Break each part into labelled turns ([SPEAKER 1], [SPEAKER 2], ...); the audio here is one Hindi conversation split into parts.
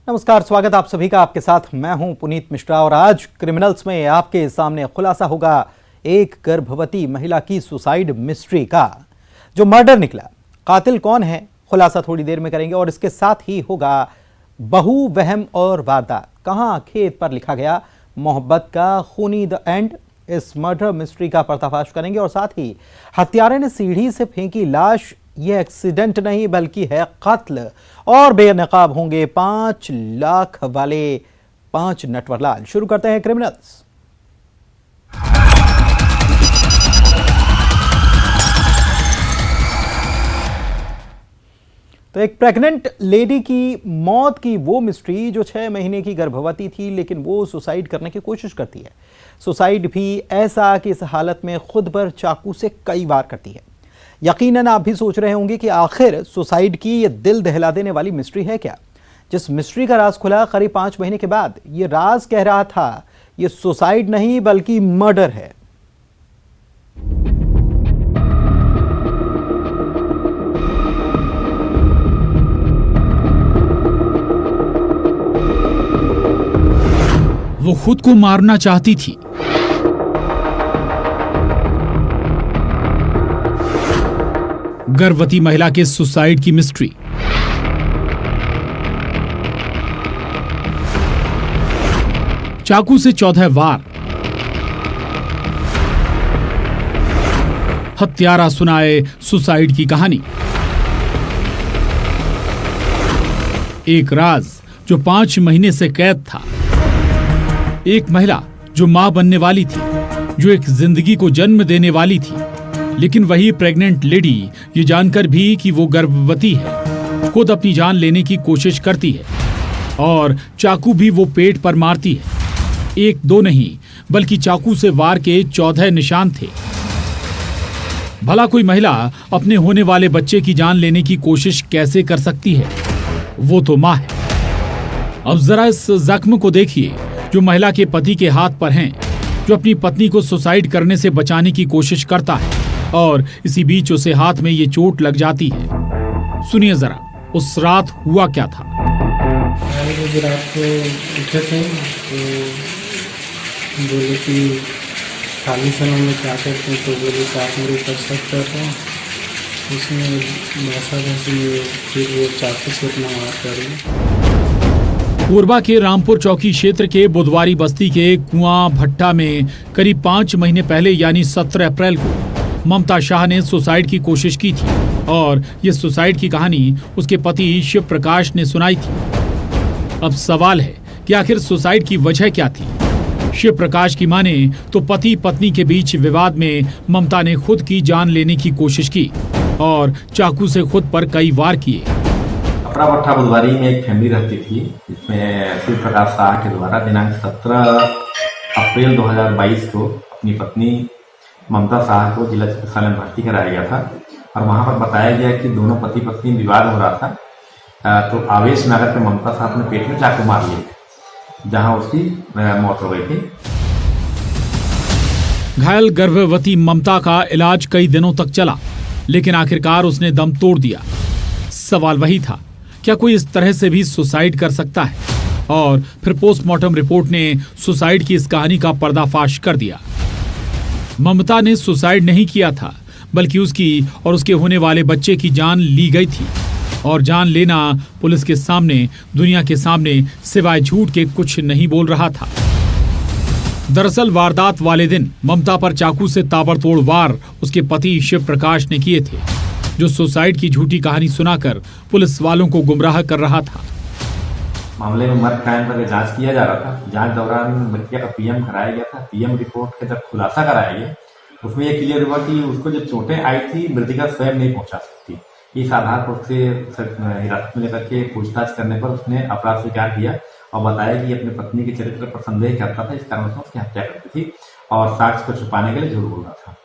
[SPEAKER 1] नमस्कार, स्वागत आप सभी का। आपके साथ मैं हूं पुनीत मिश्रा और आज क्रिमिनल्स में आपके सामने खुलासा होगा एक गर्भवती महिला की सुसाइड मिस्ट्री का। जो मर्डर निकला, कातिल कौन है, खुलासा थोड़ी देर में करेंगे। और इसके साथ ही होगा बहु वहम और वारदात, कहां खेत पर लिखा गया मोहब्बत का खूनी द एंड। इस मर्डर मिस्ट्री का पर्दाफाश करेंगे और साथ ही हत्यारे ने सीढ़ी से फेंकी लाश, यह एक्सीडेंट नहीं बल्कि है कत्ल। और बेनकाब होंगे 5 लाख वाले 5 नटवरलाल। शुरू करते हैं क्रिमिनल्स। तो एक प्रेग्नेंट लेडी की मौत की वो मिस्ट्री जो 6 महीने की गर्भवती थी, लेकिन वो सुसाइड करने की कोशिश करती है। सुसाइड भी ऐसा कि इस हालत में खुद पर चाकू से कई बार करती है। यकीनन आप भी सोच रहे होंगे कि आखिर सुसाइड की ये दिल दहला देने वाली मिस्ट्री है क्या। जिस मिस्ट्री का राज खुला करीब 5 महीने के बाद, ये राज कह रहा था ये सुसाइड नहीं बल्कि मर्डर है।
[SPEAKER 2] वो खुद को मारना चाहती थी। गर्भवती महिला के सुसाइड की मिस्ट्री। चाकू से 14 वार, हत्यारा सुनाए सुसाइड की कहानी। एक राज जो 5 महीने से कैद था। एक महिला जो मां बनने वाली थी, जो एक जिंदगी को जन्म देने वाली थी, लेकिन वही प्रेग्नेंट लेडी ये जानकर भी कि वो गर्भवती है, खुद अपनी जान लेने की कोशिश करती है और चाकू भी वो पेट पर मारती है। 1-2 नहीं बल्कि चाकू से वार के 14 निशान थे। भला कोई महिला अपने होने वाले बच्चे की जान लेने की कोशिश कैसे कर सकती है? वो तो मां है। अब जरा इस जख्म को देखिए जो महिला के पति के हाथ पर हैं, जो अपनी पत्नी को सुसाइड करने से बचाने की कोशिश करता है और इसी बीच उसे हाथ में ये चोट लग जाती है। सुनिए जरा उस रात हुआ क्या था।
[SPEAKER 3] मुझे रात को उठे थे तो बोले कि खाली समय में क्या करते हैं, तो बोले कि आप मेरे ऊपर शक करते हैं। उसमें वैसा वैसे फिर वो चाकू से अपना वार कर रहे।
[SPEAKER 2] कोरबा के रामपुर चौकी क्षेत्र के बुधवारी बस्ती के कुआं भट्टा में करीब 5 महीने पहले यानी 17 अप्रैल को ममता शाह ने सुसाइड की कोशिश की थी और ये सुसाइड की कहानी उसके पति शिव प्रकाश ने सुनाई थी। अब सवाल है कि आखिर सुसाइड की वजह क्या थी। शिव प्रकाश की माने तो पति पत्नी के बीच विवाद में ममता ने खुद की जान लेने की कोशिश की और चाकू से खुद पर कई वार किए।
[SPEAKER 4] कपड़ा भट्टा बुधवारी में एक फैमिली रहती थी, जिसमें शिव प्रकाश शाह के द्वारा दिनांक 17 अप्रैल 2022 को अपनी पत्नी ममता शाह को जिला चिकित्सालय में भर्ती कराया गया था और वहां पर बताया गया कि दोनों पति पत्नी विवाद हो रहा था। तो आवेश में आकर के ममता शाह अपने पेट में चाकू मार लिए, जहां उसकी मौत हो गई थी।
[SPEAKER 2] घायल गर्भवती ममता का इलाज कई दिनों तक चला, लेकिन आखिरकार उसने दम तोड़ दिया। सवाल वही था, क्या कोई इस तरह से भी सुसाइड कर सकता है? और फिर पोस्टमार्टम रिपोर्ट ने सुसाइड की इस कहानी का पर्दाफाश कर दिया। ममता ने सुसाइड नहीं किया था, बल्कि उसकी और उसके होने वाले बच्चे की जान ली गई थी। और जान लेना पुलिस के सामने, दुनिया के सामने सिवाय झूठ के कुछ नहीं बोल रहा था। दरअसल वारदात वाले दिन ममता पर चाकू से ताबड़तोड़ वार उसके पति शिव प्रकाश ने किए थे, जो सुसाइड की झूठी कहानी सुनाकर पुलिस वालों को गुमराह कर रहा था।
[SPEAKER 4] मामले में मर्ग कायम करके जांच किया जा रहा था। जांच दौरान मृतका का पीएम कराया गया था। पीएम रिपोर्ट का जब खुलासा कराया गया, उसमें यह क्लियर हुआ कि उसको जो चोटें आई थी मृतका स्वयं नहीं पहुंचा सकती। इस आधार पर उससे हिरासत में लेकर के पूछताछ करने पर उसने अपराध स्वीकार किया और बताया कि अपनी पत्नी के चरित्र पर संदेह करता था, इस कारण से उसकी हत्या करती थी और साक्ष्य को छुपाने के लिए झूठ बोल रहा था।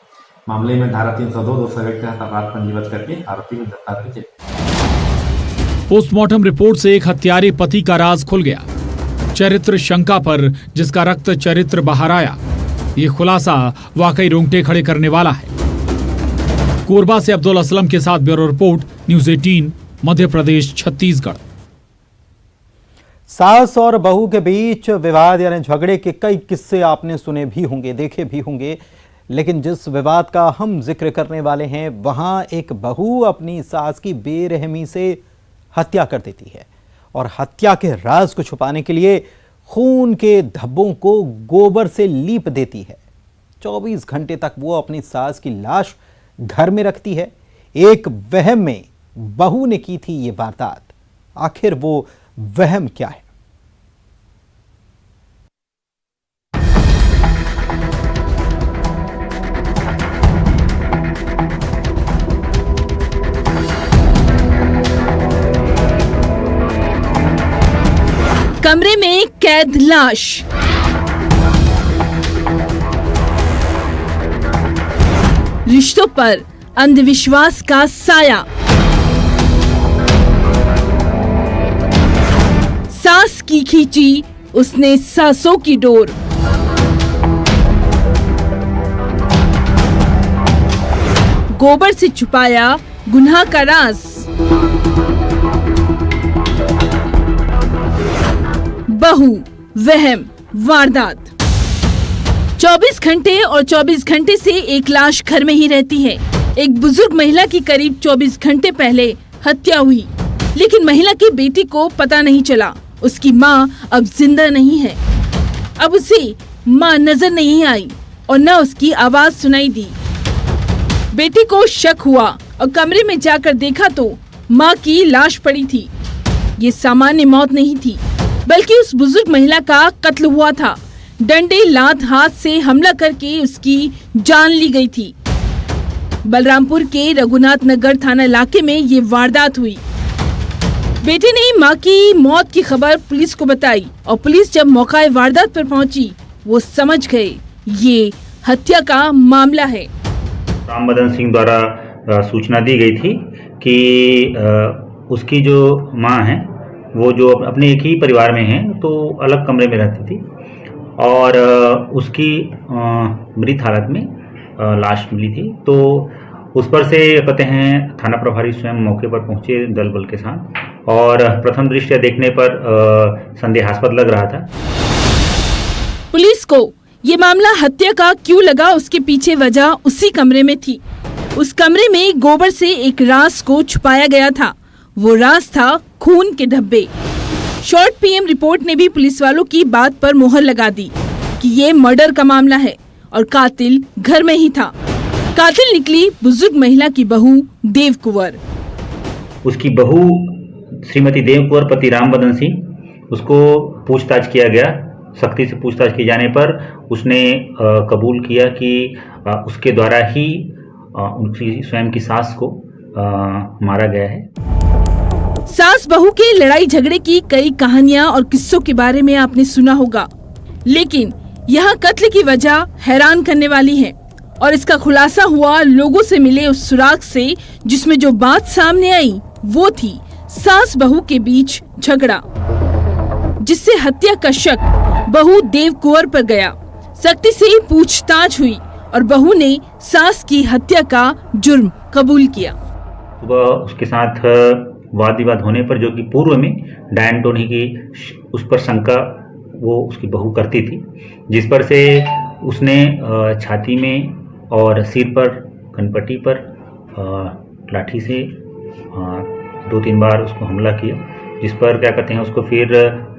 [SPEAKER 4] मामले में धारा 302 201 के तहत अपराध पंजीबद्ध करके आरोपी को गिरफ्तार कर लिया।
[SPEAKER 2] पोस्टमार्टम रिपोर्ट से एक हत्यारे पति का राज खुल गया। चरित्र शंका पर जिसका रक्त चरित्र बाहर आया, ये खुलासा वाकई रोंगटे खड़े करने वाला है। कोरबा से अब्दुल असलम के साथ bureau report, news 18, Madhya Pradesh, Chhattisgarh.
[SPEAKER 1] सास और बहू के बीच विवाद यानी झगड़े के कई किस्से आपने सुने भी होंगे, देखे भी होंगे, लेकिन जिस विवाद का हम जिक्र करने वाले हैं वहां एक बहू अपनी सास की बेरहमी से हत्या कर देती है और हत्या के राज को छुपाने के लिए खून के धब्बों को गोबर से लीप देती है। 24 घंटे तक वो अपनी सास की लाश घर में रखती है। एक वहम में बहू ने की थी ये वारदात। आखिर वो वहम क्या है?
[SPEAKER 5] कमरे में कैद लाश, रिश्तों पर अंधविश्वास का साया, सास की खींची उसने सासों की डोर, गोबर से छुपाया गुनाह का राज, बहू, वहम, वारदात। 24 घंटे और 24 घंटे से एक लाश घर में ही रहती है। एक बुजुर्ग महिला की करीब 24 घंटे पहले हत्या हुई, लेकिन महिला की बेटी को पता नहीं चला। उसकी माँ अब जिंदा नहीं है। अब उसे माँ नजर नहीं आई और न उसकी आवाज सुनाई दी। बेटी को शक हुआ और कमरे में जाकर देखा तो माँ की लाश पड़ी थी। ये सामान्य मौत नहीं थी, बल्कि उस बुजुर्ग महिला का कत्ल हुआ था। डंडे लात हाथ से हमला करके उसकी जान ली गई थी। बलरामपुर के रघुनाथ नगर थाना इलाके में ये वारदात हुई। बेटे ने मां की मौत की खबर पुलिस को बताई और पुलिस जब मौका वारदात पर पहुंची, वो समझ गए ये हत्या का मामला है।
[SPEAKER 6] रामबदन सिंह द्वारा सूचना दी गई थी कि उसकी जो मां है वो जो अपने एक ही परिवार में है तो अलग कमरे में रहती थी और उसकी मृत हालत में लाश मिली थी। तो उस पर से कहते हैं थाना प्रभारी स्वयं मौके पर पहुंचे दल बल के साथ और प्रथम दृष्टया देखने पर संदेहास्पद लग रहा था।
[SPEAKER 5] पुलिस को ये मामला हत्या का क्यों लगा, उसके पीछे वजह उसी कमरे में थी। उस कमरे में गोबर से एक राज को छुपाया गया था। वो राज था खून के धब्बे। शॉर्ट पीएम रिपोर्ट ने भी पुलिस वालों की बात पर मोहर लगा दी कि ये मर्डर का मामला है और कातिल घर में ही था। कातिल निकली बुजुर्ग महिला की बहू देव कुंवर।
[SPEAKER 6] उसकी बहू श्रीमती देव कुंवर पति रामबदन सिंह, उसको पूछताछ किया गया। सख्ती से पूछताछ किए जाने पर उसने कबूल किया कि उसके द्वारा ही उनकी स्वयं की सास को मारा गया है।
[SPEAKER 5] सास बहू के लड़ाई झगड़े की कई कहानियां और किस्सों के बारे में आपने सुना होगा, लेकिन यहाँ कत्ल की वजह हैरान करने वाली है और इसका खुलासा हुआ लोगों से मिले उस सुराग से, जिसमें जो बात सामने आई वो थी सास बहू के बीच झगड़ा, जिससे हत्या का शक बहू देव कुंवर पर गया। सख्ती से पूछताछ हुई और बहू ने सास की हत्या का जुर्म कबूल किया।
[SPEAKER 6] सुबह उसके साथ वाद विवाद होने पर, जो कि पूर्व में डायन टोनी की उस पर शंका वो उसकी बहू करती थी, जिस पर से उसने छाती में और सिर पर कनपट्टी पर लाठी से 2-3 बार उसको हमला किया, जिस पर क्या कहते हैं उसको फिर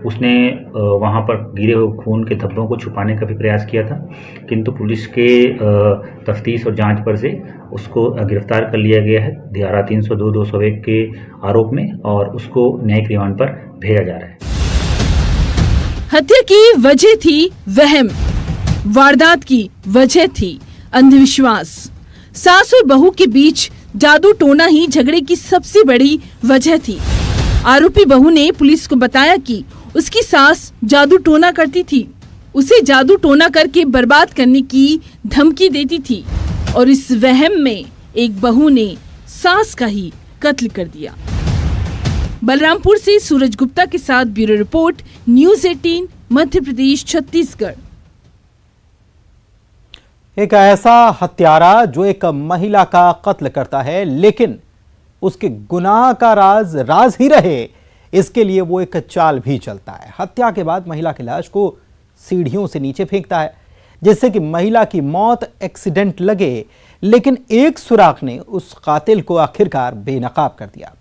[SPEAKER 6] उसने वहाँ पर गिरे हुए खून के धब्बों को छुपाने का भी प्रयास किया था, किंतु पुलिस के तफ्तीश और जांच पर से उसको गिरफ्तार कर लिया गया है धारा 302-201 के आरोप में और उसको न्यायिक रिमांड पर भेजा जा रहा है।
[SPEAKER 5] हत्या की वजह थी वहम, वारदात की वजह थी अंधविश्वास। सास और बहू के बीच जादू टोना ही झगड़े की सबसे बड़ी वजह थी। आरोपी बहू ने पुलिस को बताया कि उसकी सास जादू टोना करती थी, उसे जादू टोना करके बर्बाद करने की धमकी देती थी और इस वहम में एक बहू ने सास का ही कत्ल कर दिया। बलरामपुर से सूरज गुप्ता के साथ bureau report, news 18, Madhya Pradesh, Chhattisgarh.
[SPEAKER 1] एक ऐसा हत्यारा जो एक महिला का कत्ल करता है, लेकिन उसके गुनाह का राज ही रहे। इसके लिए वो एक चाल भी चलता है। हत्या के बाद महिला की लाश को सीढ़ियों से नीचे फेंकता है, जिससे कि महिला की मौत एक्सीडेंट लगे, लेकिन एक सुराग ने उस कातिल को आखिरकार बेनकाब कर दिया।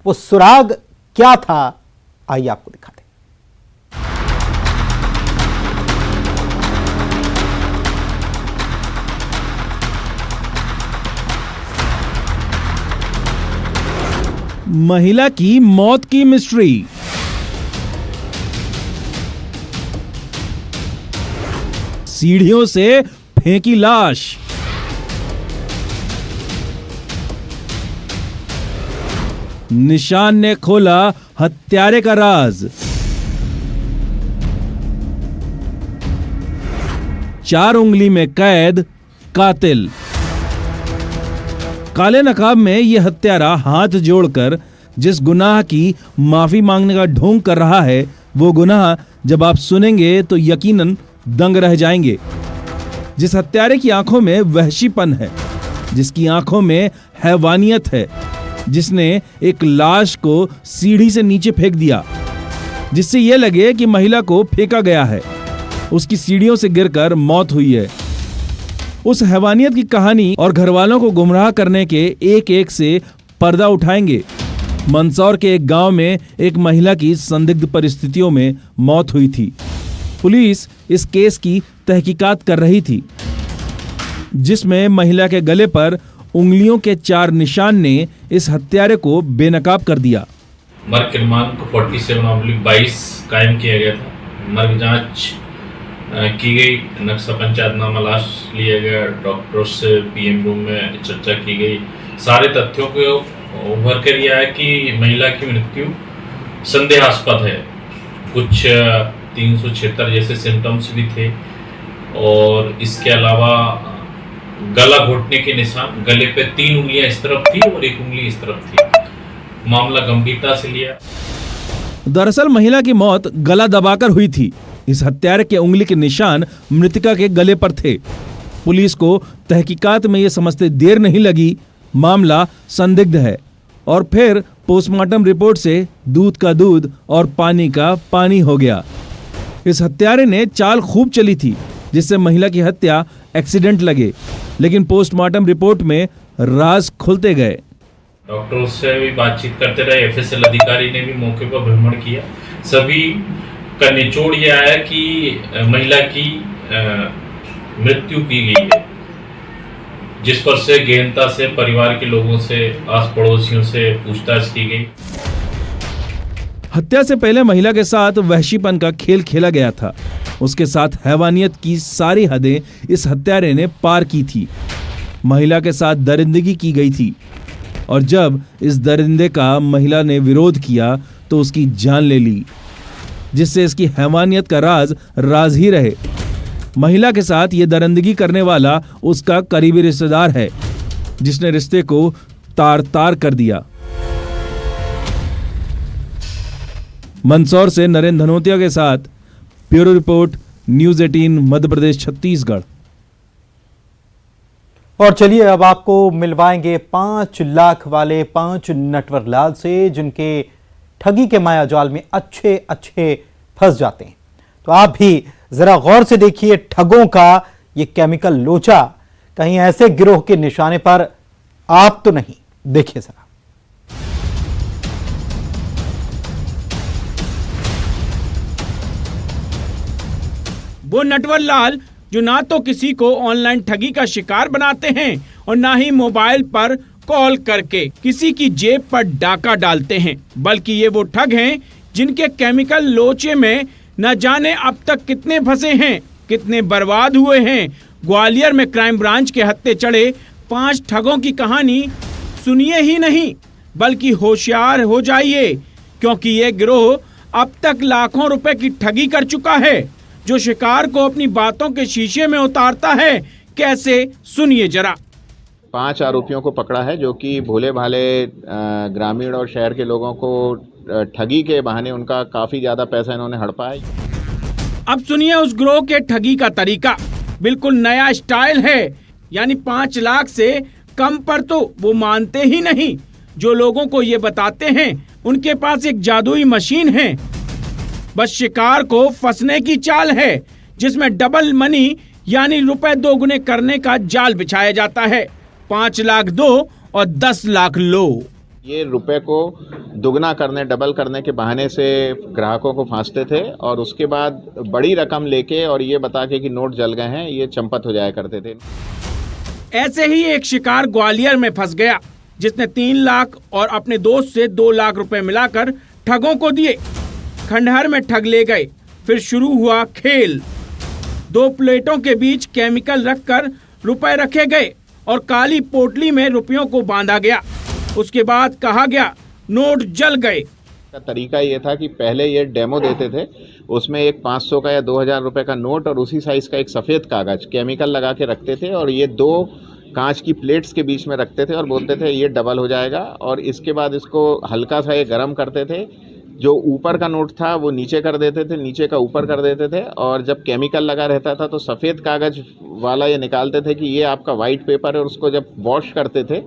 [SPEAKER 1] वो सुराग क्या था, आइए आपको दिखाते हैं।
[SPEAKER 7] महिला की मौत की मिस्ट्री। सीढ़ियों से फेंकी लाश। निशान ने खोला हत्यारे का राज। 4 उंगली में कैद कातिल। काले नकाब में यह हत्यारा हाथ जोड़कर जिस गुनाह की माफी मांगने का ढोंग कर रहा है, वो गुनाह जब आप सुनेंगे तो यकीनन दंग रह जाएंगे। जिस हत्यारे की आंखों में वहशीपन है, जिसकी आंखों में हैवानियत है, जिसने एक लाश को सीढ़ी से नीचे फेंक दिया जिससे यह लगे कि महिला को फेंका गया है, उसकी सीढ़ियों से गिरकर मौत हुई है। उस हैवानियत की कहानी और घरवालों को गुमराह करने के एक एक से पर्दा उठाएंगे। मंदसौर के एक गांव में एक महिला की संदिग्ध परिस्थितियों में मौत हुई थी। पुलिस इस केस की तहकीकात कर रही थी, जिसमें महिला के गले पर उंगलियों के 4 निशान ने इस हत्यारे को बेनकाब कर दिया।
[SPEAKER 8] मर्ग क्रमांक 47/22 कायम किया गया था। मर्ग जांच की गई, नक्शा पंचायतनामा लाश लिया गया, डॉक्टरों से पीएम रूम में चर्चा की गई। सारे तथ्यों को उभर कर यह है कि महिला की मृत्यु संदेहास्पद है। कुछ 376 जैसे सिम्टम्स भी थे और इसके अलावा गला घोटने के निशान, गले पे 3 उंगलियां इस तरफ थी और 1 उंगली इस तरफ थी। मामला गंभीरता से लिया।
[SPEAKER 7] दरअसल महिला की मौत गला दबाकर हुई थी। इस हत्यारे के उंगली के निशान मृतका के गले पर थे। पुलिस को तहकीकात में यह समझते देर नहीं लगी, मामला संदिग्ध है। और फिर पोस्टमार्टम रिपोर्ट से दूध का दूध और पानी का पानी हो गया। इस हत्यारे ने चाल खूब चली थी, जिससे महिला की हत्या एक्सीडेंट लगे, लेकिन पोस्टमार्टम रिपोर्ट में राज खुलते गए।
[SPEAKER 8] डॉक्टरों से भी बातचीत करते रहे, एफएसएल अधिकारी ने भी मौके पर भ्रमण किया। सभी का निचोड़ यह आया कि महिला की मृत्यु की गई है, जिस पर से गहनता से परिवार के लोगों से, आस पड़ोसियों से पूछताछ की गई।
[SPEAKER 7] हत्या से पहले महिला के साथ वहशीपन का खेल खेला गया था। उसके साथ हैवानियत की सारी हदें इस हत्यारे ने पार की थी। महिला के साथ दरिंदगी की गई थी और जब इस दरिंदे का महिला ने विरोध किया तो उसकी जान ले ली, जिससे इसकी हैवानियत का राज ही रहे। महिला के साथ ये दरिंदगी करने वाला उसका करीबी रिश्तेदार है, जिसने रिश्ते को तार तार कर दिया। मंदसौर से नरेंद्र धनोतिया के साथ bureau report, news 18 Madhya Pradesh Chhattisgarh.
[SPEAKER 1] और चलिए अब आपको मिलवाएंगे 5 लाख वाले 5 नटवर लाल से, जिनके ठगी के माया जाल में अच्छे फंस जाते हैं। तो आप भी जरा गौर से देखिए ठगों का ये केमिकल लोचा कहीं ऐसे गिरोह के निशाने पर आप तो नहीं। देखिए जरा।
[SPEAKER 9] वो नटवर लाल जो ना तो किसी को ऑनलाइन ठगी का शिकार बनाते हैं और ना ही मोबाइल पर कॉल करके किसी की जेब पर डाका डालते हैं, बल्कि ये वो ठग हैं जिनके केमिकल लोचे में न जाने अब तक कितने फंसे हैं, कितने बर्बाद हुए हैं। ग्वालियर में क्राइम ब्रांच के हत्थे चढ़े 5 ठगों की कहानी सुनिए ही नहीं, बल्कि होशियार हो जाइए, क्योंकि ये गिरोह अब तक लाखों रुपए की ठगी कर चुका है। जो शिकार को अपनी बातों के शीशे में उतारता है, कैसे, सुनिए जरा।
[SPEAKER 10] 5 आरोपियों को पकड़ा है, जो कि भोले भाले ग्रामीण और शहर के लोगों को ठगी के बहाने उनका काफी ज्यादा पैसा इन्होंने हड़पा है।
[SPEAKER 9] अब सुनिए उस गिरोह के ठगी का तरीका। बिल्कुल नया स्टाइल है, यानी 5 लाख से कम पर तो वो मानते ही नहीं। जो लोगों को ये बताते हैं उनके पास एक जादुई मशीन है। बस शिकार को फंसने की चाल है, जिसमें डबल मनी यानी रुपए दोगुने करने का जाल बिछाया जाता है। 5 लाख दो और 10 लाख लो।
[SPEAKER 10] ये रुपए को दुगना करने, डबल करने के बहाने से ग्राहकों को फांसते थे और उसके बाद बड़ी रकम लेके और ये बता के कि नोट जल गए हैं, ये चंपत हो जाया करते थे।
[SPEAKER 9] ऐसे ही एक शिकार ग्वालियर में फंस गया, जिसने 3 लाख और अपने दोस्त से 2 लाख रुपए मिलाकर ठगों को दिए। खंडहर में ठग ले गए। फिर शुरू हुआ खेल। 2 प्लेटों के बीच केमिकल रखकर रुपए रखे गए और काली पोटली में रुपयों को बांधा गया। उसके बाद कहा गया नोट जल गए।
[SPEAKER 10] का तरीका ये था कि पहले ये डेमो देते थे, उसमें एक 500 का या 2000 रुपए का नोट और उसी साइज का एक सफ़ेद कागज केमिकल लगा के रखते थे और ये 2 कांच की प्लेट्स के बीच में रखते थे और बोलते थे ये डबल हो जाएगा। और इसके बाद इसको हल्का सा ये गर्म करते थे। जो ऊपर का नोट था वो नीचे कर देते थे, नीचे का ऊपर कर देते थे और जब केमिकल लगा रहता था तो सफ़ेद कागज वाला ये निकालते थे कि ये आपका वाइट पेपर है और उसको जब वॉश करते थे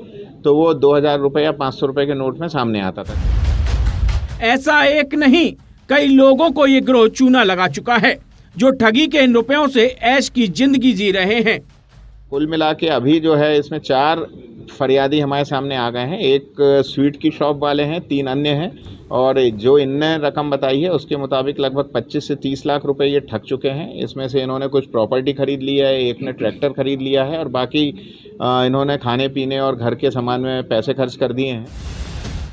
[SPEAKER 10] तो वो 2000 रुपये या 500 रुपये के नोट में सामने आता था।
[SPEAKER 9] ऐसा एक नहीं, कई लोगों को ये गिरोह चूना लगा चुका है, जो ठगी के इन रुपयों से ऐश की जिंदगी जी रहे हैं।
[SPEAKER 10] कुल मिला के अभी जो है इसमें 4 फरियादी हमारे सामने आ गए हैं। एक स्वीट की शॉप वाले हैं, 3 अन्य हैं और जो इनने रकम बताई है उसके मुताबिक लगभग 25 से 30 लाख रुपए ये ठग चुके हैं। इसमें से इन्होंने कुछ प्रॉपर्टी खरीद लिया है, एक ने ट्रैक्टर खरीद लिया है और बाकी इन्होंने खाने पीने और घर के सामान में पैसे खर्च कर दिए हैं।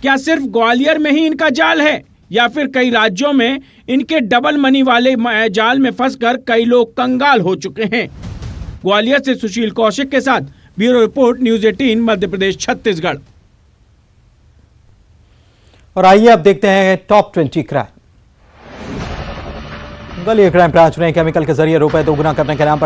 [SPEAKER 9] क्या सिर्फ ग्वालियर में ही इनका जाल है या फिर कई राज्यों में इनके डबल मनी वाले जाल में फंसकर कई लोग कंगाल हो चुके हैं? ग्वालियर से सुशील कौशिक के साथ bureau report, news 18 Madhya Pradesh Chhattisgarh.
[SPEAKER 1] और आइए अब देखते हैं टॉप 20 क्राइम। गली क्राइम ब्रांच ने केमिकल के जरिए रुपए दोगुना करने के नाम पर